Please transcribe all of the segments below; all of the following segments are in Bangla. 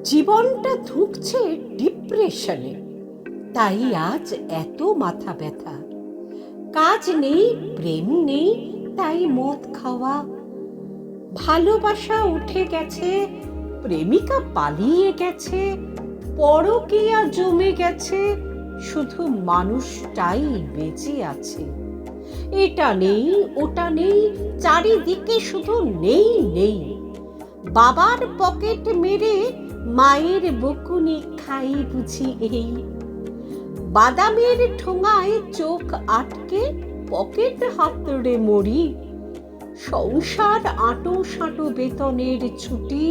জীবনটা ধুঁকছে ডিপ্রেশনে, তাই আজ এত মাথা ব্যথা। কাজ নেই, প্রেম নেই, তাই মদ খাওয়া। ভালোবাসা উঠে গেছে, প্রেমিকা পালিয়ে গেছে, পরকীয়া জমে গেছে, শুধু মানুষটাই বেঁচে আছে। এটা নেই, ওটা নেই, চারিদিকে শুধু নেই নেই। বাবার পকেট মেরে মায়ের বকুনি খাই বুঝি এই। বাদামের ঠোঙায় চোখ আটকে পকেট হাতড়ে মরি। সংসার আঁটো সাঁটো বেতনের ছুটি,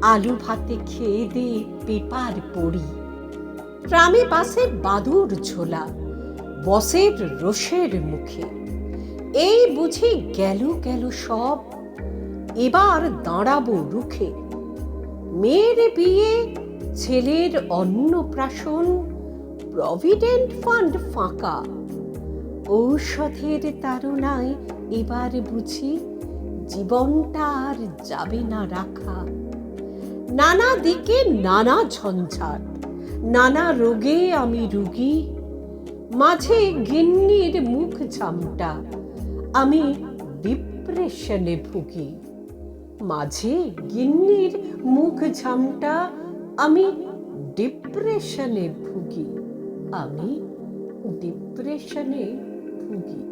আলু ভাতে খেয়ে দে পেপার পড়ি। ট্রামে বাসে বাদুর ঝোলা, বসের রোষের মুখে। এই বুঝি গেল গেল সব, এবার দাঁড়াবো রুখে। মেয়ের বিয়ে, ছেলের অন্নপ্রাশন, প্রভিডেন্ট ফান্ড ফাঁকা। ঔষধের তাড়নায় এবার বুঝি জীবনটা আর যাবে না রাখা। নানা দিকে নানা ঝঞ্ঝাট, নানা রোগে আমি রুগী। মাঝে গিন্নির মুখ ঝামটা, আমি ডিপ্রেশনে ভুগি। মাঝে গিন্নির মুখ ঝামটা, আমি ডিপ্রেশনে ভুগি। আমি ডিপ্রেশনে ভুগি।